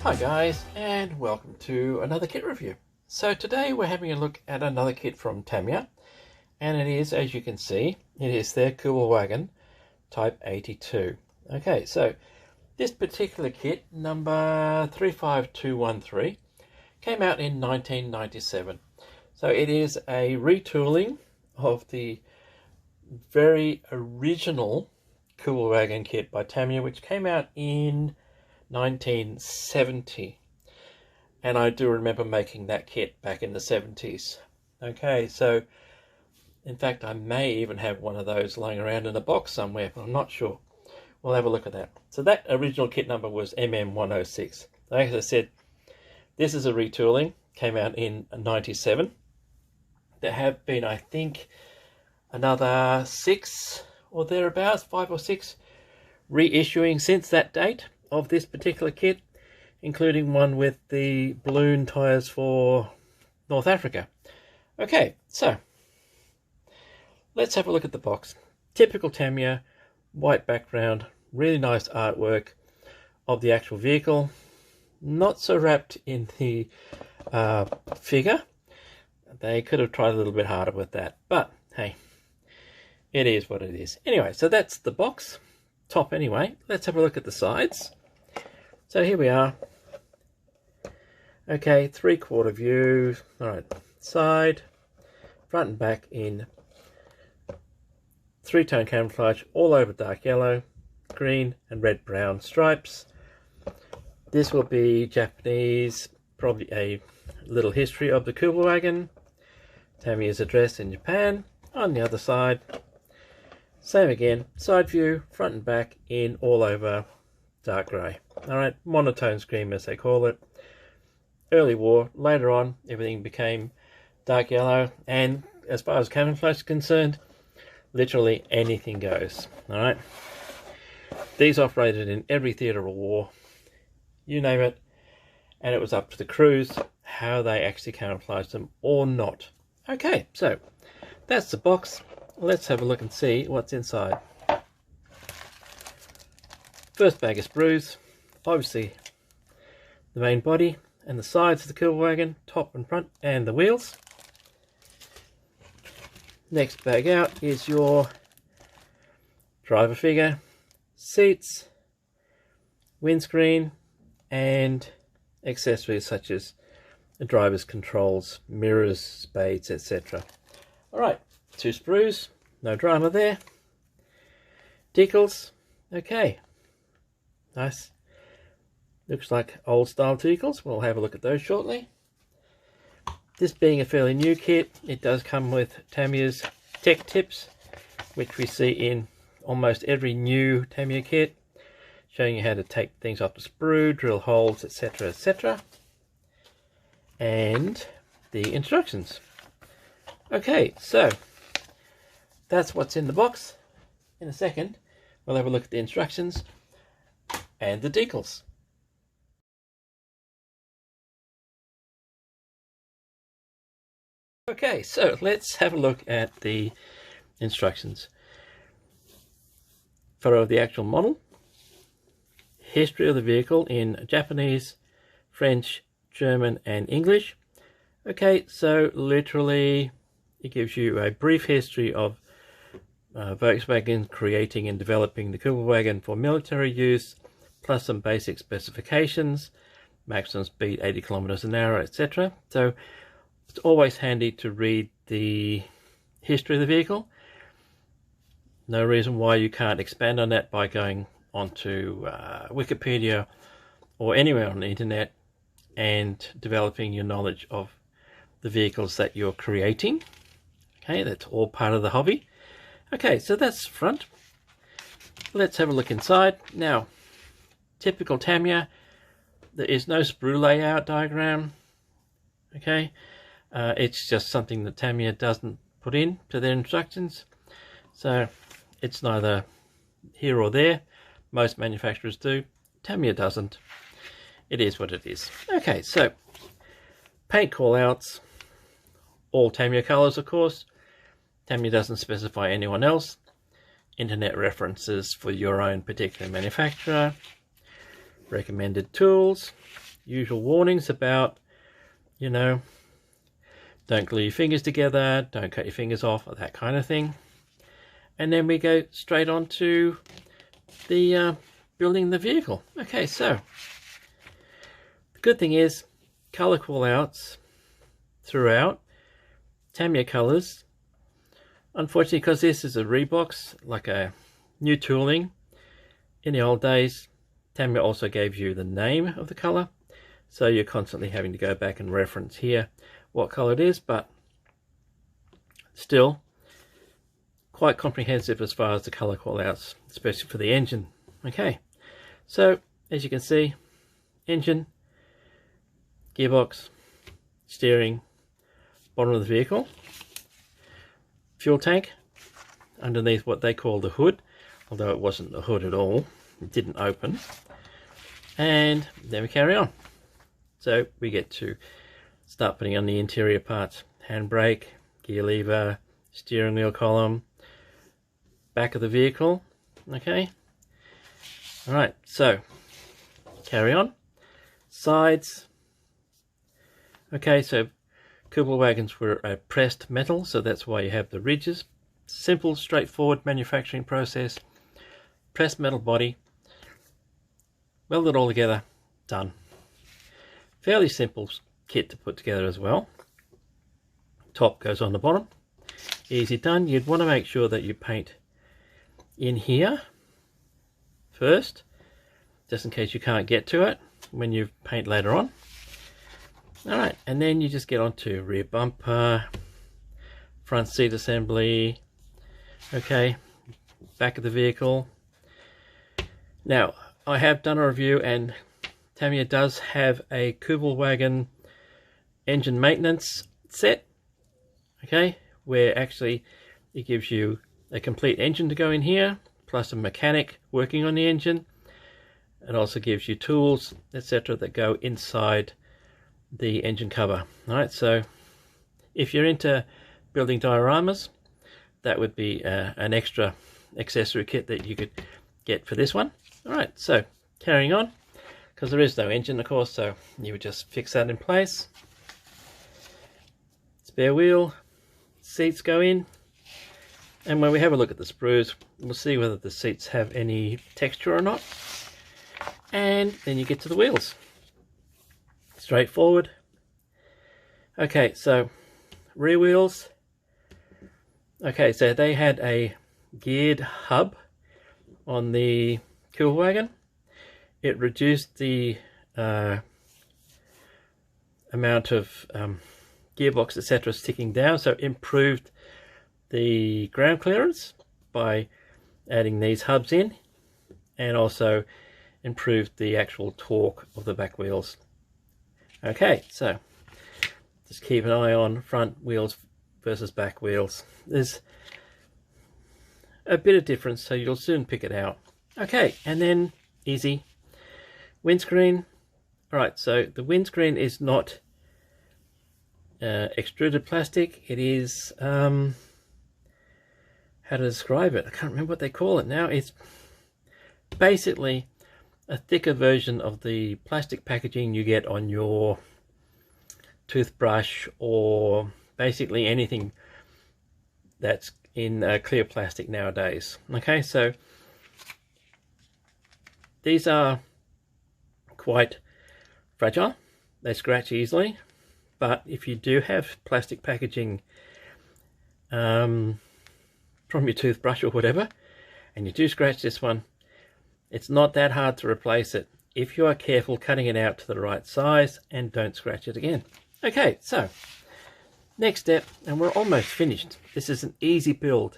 Hi guys, and welcome to another kit review. So today we're having a look at another kit from Tamiya, and it is, as you can see, it is their Kubelwagen Type 82. Okay, so this particular kit, number 35213, came out in 1997. So it is a retooling of the very original Kubelwagen kit by Tamiya, which came out in 1970, and I do remember making that kit back in the 70s. Okay, so in fact I may even have one of those lying around in a box somewhere, but I'm not sure. We'll have a look at that. So that original kit number was MM106. Like I said, this is a retooling, came out in 97. There have been, I think, another 6 or thereabouts, 5 or 6 reissuing since that date of this particular kit, including one with the balloon tyres for North Africa. Okay, so let's have a look at the box. Typical Tamiya, white background, really nice artwork of the actual vehicle. Not so wrapped in the figure. They could have tried a little bit harder with that, but hey, it is what it is. Anyway, so that's the box top anyway. Let's have a look at the sides. So here we are. Okay, 3/4 view. All right, side, front and back in 3-tone camouflage, all over dark yellow, green and red brown stripes. This will be Japanese, probably a little history of the Kubelwagen. Tamiya's address in Japan. On the other side, same again, side view, front and back in all over dark grey. Alright, monotone screen as they call it. Early war, later on everything became dark yellow, and as far as camouflage is concerned, literally anything goes. Alright, these operated in every theatre of war, you name it, and it was up to the crews how they actually camouflaged them or not. Okay, so that's the box. Let's have a look and see what's inside. First bag of sprues, obviously the main body and the sides of the Kubelwagen, top and front, and the wheels. Next bag out is your driver figure, seats, windscreen, and accessories such as the driver's controls, mirrors, spades, etc. Alright, 2 sprues, no drama there. Decals, okay. Nice. Looks like old style decals. We'll have a look at those shortly. This being a fairly new kit, it does come with Tamiya's tech tips, which we see in almost every new Tamiya kit, showing you how to take things off the sprue, drill holes, etc, etc. And the instructions. Okay, so that's what's in the box. In a second, we'll have a look at the instructions and the decals. Okay, so let's have a look at the instructions. Photo of the actual model, history of the vehicle in Japanese, French, German and English. Okay, so literally it gives you a brief history of Volkswagen creating and developing the Kubelwagen for military use, plus some basic specifications, maximum speed 80 kilometers an hour, etc. So it's always handy to read the history of the vehicle. No reason why you can't expand on that by going onto Wikipedia or anywhere on the internet and developing your knowledge of the vehicles that you're creating. Okay, that's all part of the hobby. Okay, so that's front. Let's have a look inside. Now, typical Tamiya, there is no sprue layout diagram. Okay, it's just something that Tamiya doesn't put in to their instructions. So it's neither here or there. Most manufacturers do. Tamiya doesn't. It is what it is. Okay, so paint callouts, all Tamiya colors, of course. Tamiya doesn't specify anyone else. Internet references for your own particular manufacturer. Recommended tools. usual warnings about, you know, don't glue your fingers together, don't cut your fingers off, that kind of thing. And then we go straight on to the building the vehicle. Okay, so the good thing is color call outs throughout, Tamiya colors. Unfortunately, because this is a rebox, like a new tooling, in the old days Tamiya also gave you the name of the color, so you're constantly having to go back and reference here what color it is, but still quite comprehensive as far as the color call outs, especially for the engine. Okay, so as you can see, engine, gearbox, steering, bottom of the vehicle, fuel tank underneath what they call the hood, although it wasn't the hood at all, it didn't open. And then we carry on. So we get to start putting on the interior parts: handbrake, gear lever, steering wheel column, back of the vehicle. Okay, all right, so carry on. Sides. Okay, so Kubelwagens were a pressed metal, so that's why you have the ridges. Simple, straightforward manufacturing process. Pressed metal body, weld it all together, done. Fairly simple kit to put together as well. Top goes on the bottom, easy done. You'd want to make sure that you paint in here first, just in case you can't get to it when you paint later on. Alright, and then you just get onto rear bumper, front seat assembly, okay, back of the vehicle. Now, I have done a review, and Tamiya does have a Kubelwagen engine maintenance set, okay, where actually it gives you a complete engine to go in here, plus a mechanic working on the engine. It also gives you tools, etc., that go inside the engine cover. Alright, so if you're into building dioramas, that would be an extra accessory kit that you could get for this one. Alright, so carrying on, because there is no engine, of course, so you would just fix that in place. Spare wheel, seats go in, and when we have a look at the sprues, we'll see whether the seats have any texture or not. And then you get to the wheels. Straightforward. Okay, so rear wheels. Okay, so they had a geared hub on the Kubelwagen. It reduced the amount of gearbox, etc., sticking down, so improved the ground clearance by adding these hubs in, and also improved the actual torque of the back wheels. Okay, so just keep an eye on front wheels versus back wheels. There's a bit of difference, so you'll soon pick it out. Okay, and then easy windscreen. Alright, so the windscreen is not extruded plastic. It is how to describe it, I can't remember what they call it now. It's basically a thicker version of the plastic packaging you get on your toothbrush, or basically anything that's in clear plastic nowadays. Okay, so these are quite fragile, they scratch easily, but if you do have plastic packaging from your toothbrush or whatever, and you do scratch this one, it's not that hard to replace it if you are careful cutting it out to the right size and don't scratch it again. Okay, so next step, and we're almost finished. This is an easy build.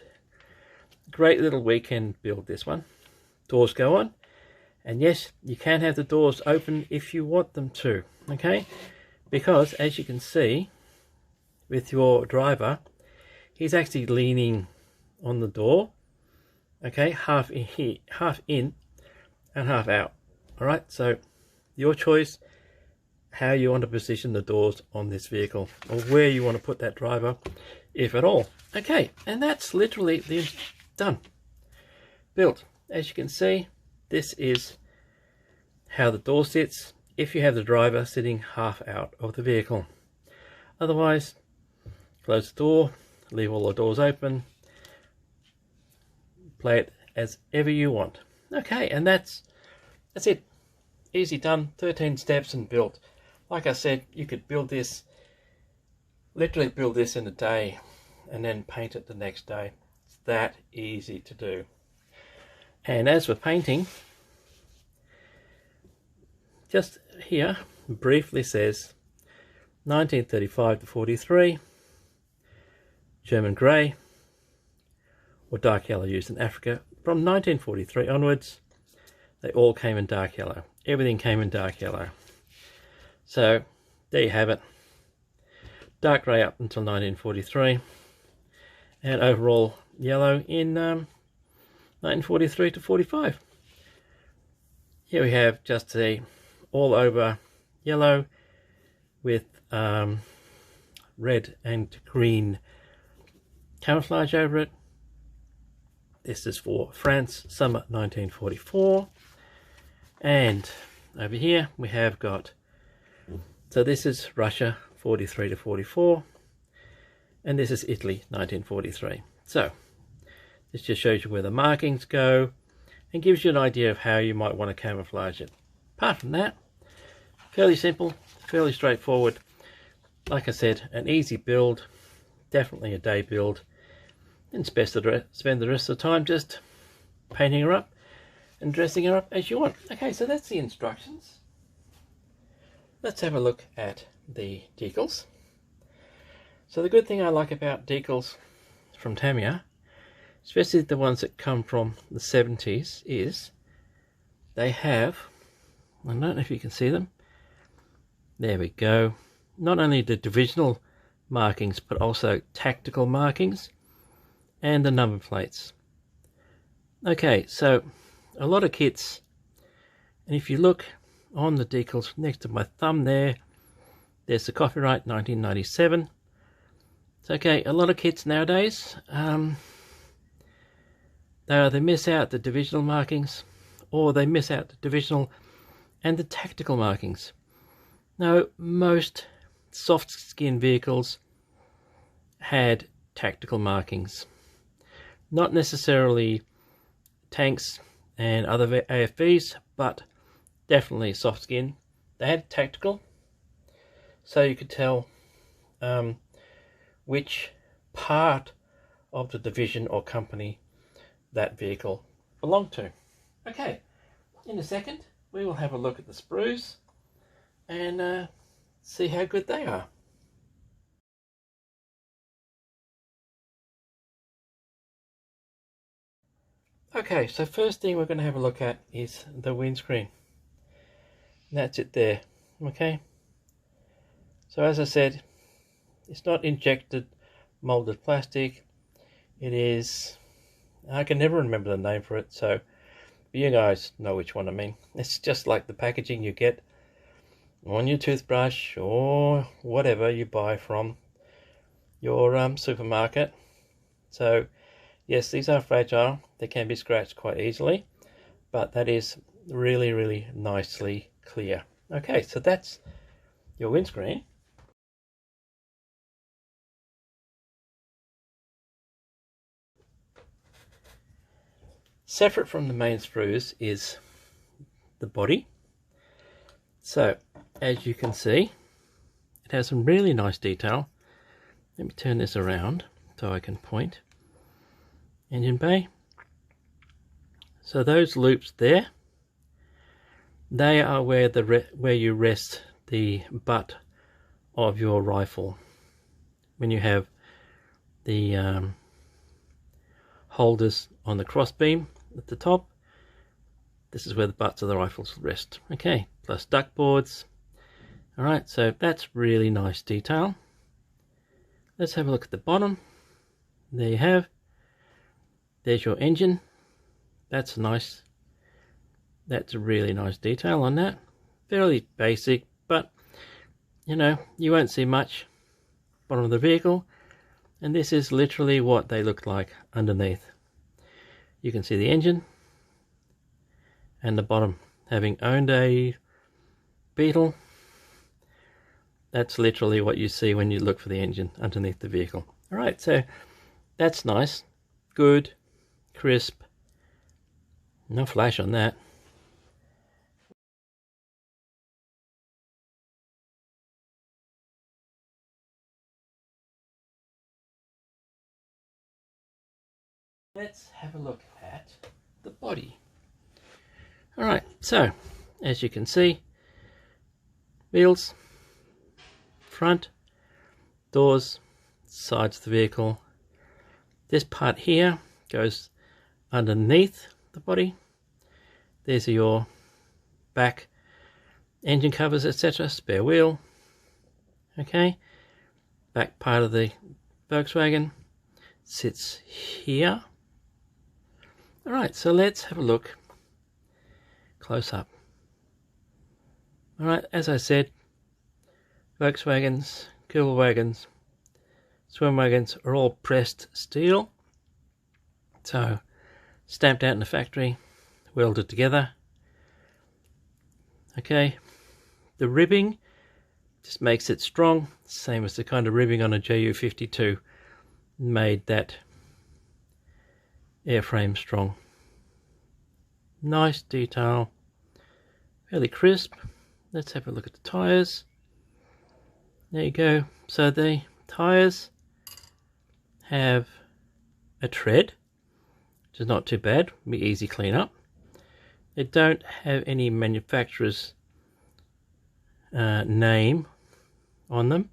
Great little weekend build, this one. Doors go on, and yes, you can have the doors open if you want them to, okay? Because as you can see with your driver, he's actually leaning on the door, okay, half in here, half in and half out. All right, so your choice how you want to position the doors on this vehicle, or where you want to put that driver, if at all. Okay, and that's literally done. Built. As you can see, this is how the door sits. if you have the driver sitting half out of the vehicle. Otherwise, close the door, leave all the doors open, play it as ever you want. Okay, and that's it. Easy done. 13 steps and built. Like I said, you could build this, literally build this in a day and then paint it the next day. It's that easy to do. And as for painting, just here briefly says 1935 to 43, German grey or dark yellow used in Africa. From 1943 onwards, they all came in dark yellow. Everything came in dark yellow. So there you have it. Dark grey up until 1943, and overall yellow in 1943 to 45. Here we have just a all over yellow with red and green camouflage over it. This is for France, summer 1944. And over here we have got, so this is Russia 43 to 44, and this is Italy 1943. So this just shows you where the markings go and gives you an idea of how you might want to camouflage it. Apart from that, fairly simple, fairly straightforward. Like I said, an easy build, definitely a day build. And it's best to spend the rest of the time just painting her up and dressing her up as you want. Okay, so that's the instructions. Let's have a look at the decals. So the good thing I like about decals from Tamiya, especially the ones that come from the 70s, is they have, I don't know if you can see them, there we go, not only the divisional markings but also tactical markings and the number plates. Okay, so a lot of kits, and if you look on the decals next to my thumb there, there's the copyright 1997. It's okay, a lot of kits nowadays, they either miss out the divisional markings or they miss out the divisional and the tactical markings. Now, most soft skin vehicles had tactical markings. Not necessarily tanks and other AFVs, but definitely soft skin. They had tactical, so you could tell which part of the division or company that vehicle belonged to. Okay, in a second we will have a look at the sprues and see how good they are. Okay, so first thing we're going to have a look at is the windscreen. That's it there. Okay, so as I said, it's not injected molded plastic. It is, I can never remember the name for it, so you guys know which one I mean. It's just like the packaging you get on your toothbrush or whatever you buy from your supermarket. So yes, these are fragile. They can be scratched quite easily, but that is really, really nicely clear. Okay, so that's your windscreen. Separate from the main sprues is the body. So as you can see, it has some really nice detail. Let me turn this around so I can point. Engine bay. So those loops there, they are where you rest the butt of your rifle when you have the holders on the crossbeam at the top. This is where the butts of the rifles rest. Okay, plus duck boards. All right, so that's really nice detail. Let's have a look at the bottom. There you have. There's your engine. That's nice. That's a really nice detail on that. Fairly basic, but you know, you won't see much bottom of the vehicle. And this is literally what they look like underneath. You can see the engine and the bottom, having owned a beetle. That's literally what you see when you look for the engine underneath the vehicle. Alright, so that's nice, good, crisp, no flash on that. Let's have a look at the body. Alright, so as you can see, wheels, front, doors, sides of the vehicle. This part here goes underneath the body. These are your back engine covers, etc. Spare wheel. Okay, back part of the Volkswagen sits here. Alright, so let's have a look close up. Alright, as I said, Volkswagens, Kubelwagens, swim wagons are all pressed steel. So, stamped out in the factory, welded together. Okay, the ribbing just makes it strong, same as the kind of ribbing on a JU52 made that airframe strong. Nice detail, fairly crisp. Let's have a look at the tyres. There you go. So the tyres have a tread, which is not too bad, be easy clean up. They don't have any manufacturer's name on them,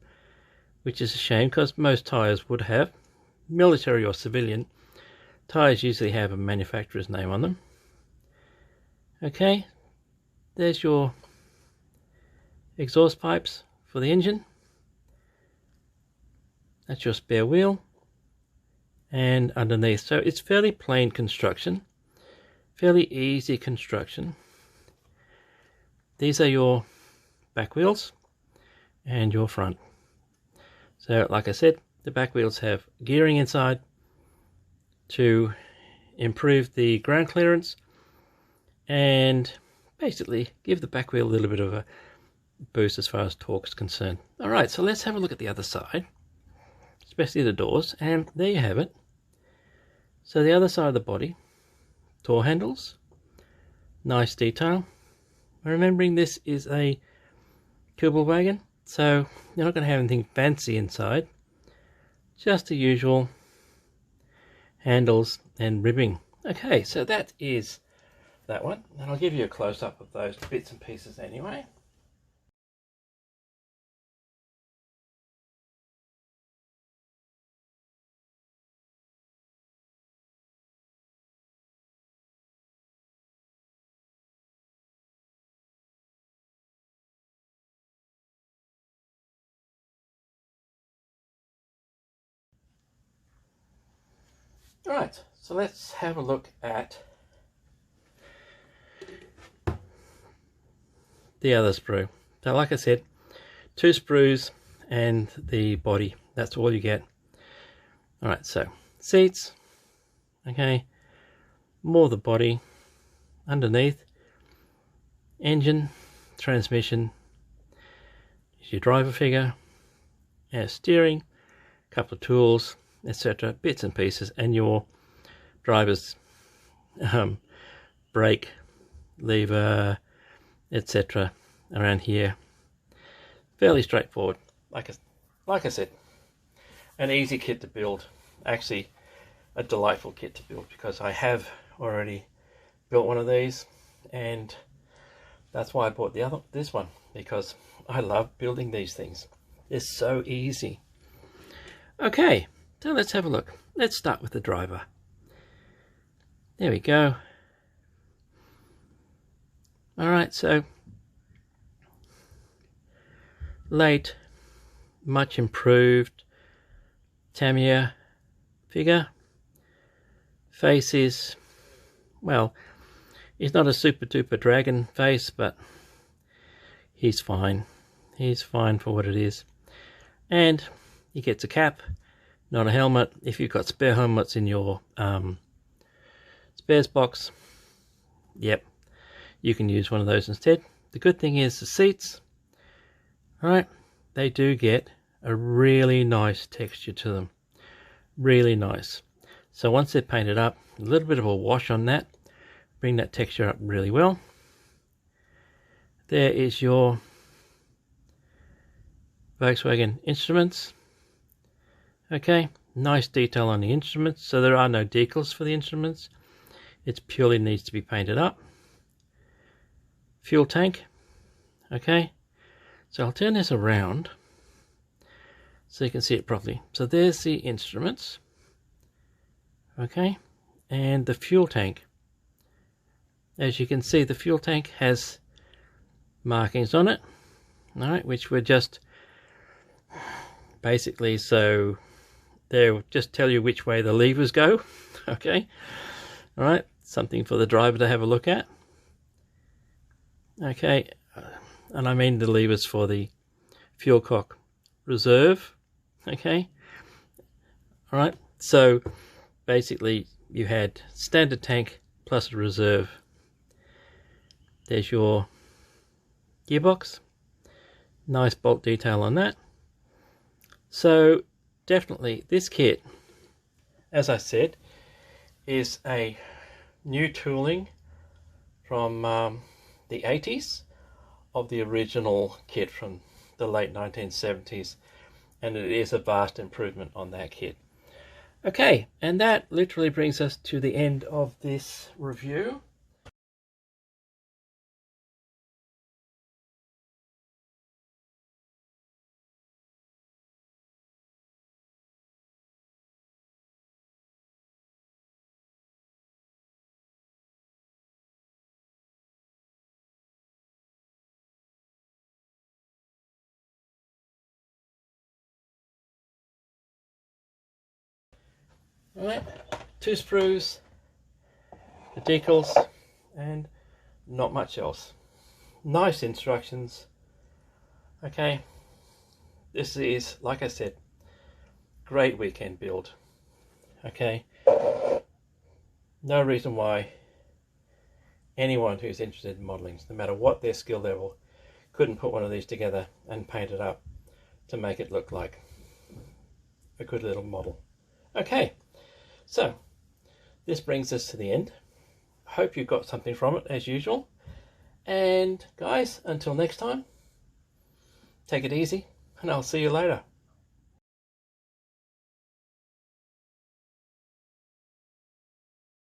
which is a shame because most tyres would have. Military or civilian tyres usually have a manufacturer's name on them. Okay, there's your exhaust pipes for the engine. That's your spare wheel, and underneath, so it's fairly plain construction, fairly easy construction. These are your back wheels and your front. So like I said, the back wheels have gearing inside to improve the ground clearance and basically give the back wheel a little bit of a boost as far as torque is concerned. Alright, so let's have a look at the other side, especially the doors, and there you have it. So the other side of the body, door handles, nice detail. Remembering this is a Kubelwagen, so you're not going to have anything fancy inside, just the usual handles and ribbing. Okay, so that is that one, and I'll give you a close-up of those bits and pieces anyway. Right, so let's have a look at the other sprue. So like I said, 2 sprues and the body, that's all you get. Alright, so seats, okay, more the body, underneath, engine, transmission, your driver figure, steering, couple of tools, etc., bits and pieces, and your driver's brake lever, etc. around here. Fairly straightforward. Like I said, an easy kit to build. Actually, a delightful kit to build because I have already built one of these, and that's why I bought this one, because I love building these things. It's so easy. Okay, so let's have a look. Let's start with the driver. There we go. Alright, so late, much improved Tamiya figure. Face is, well, he's not a super duper dragon face, but he's fine. He's fine for what it is. And he gets a cap, not a helmet. If you've got spare helmets in your spares box, yep, you can use one of those instead. the good thing is the seats, right, they do get a really nice texture to them. Really nice. So once they're painted up, a little bit of a wash on that, bring that texture up really well. There is your Volkswagen instruments. Okay, nice detail on the instruments. So there are no decals for the instruments. It purely needs to be painted up. Fuel tank. Okay, so I'll turn this around so you can see it properly. So there's the instruments. Okay, and the fuel tank. As you can see, the fuel tank has markings on it, all right, which were just basically so they'll just tell you which way the levers go. Okay, all right, something for the driver to have a look at. Okay, and I mean the levers for the fuel cock reserve. Okay, all right, so basically you had standard tank plus a reserve. There's your gearbox, nice bolt detail on that. So definitely this kit, as I said, is a new tooling from the 80s of the original kit from the late 1970s, and it is a vast improvement on that kit. Okay, and that literally brings us to the end of this review. Alright, 2 sprues, the decals, and not much else. Nice instructions. Okay, this is, like I said, great weekend build. Okay, no reason why anyone who's interested in modeling, no matter what their skill level, couldn't put one of these together and paint it up to make it look like a good little model. Okay, so this brings us to the end. Hope you got something from it as usual. And guys, until next time, take it easy and I'll see you later.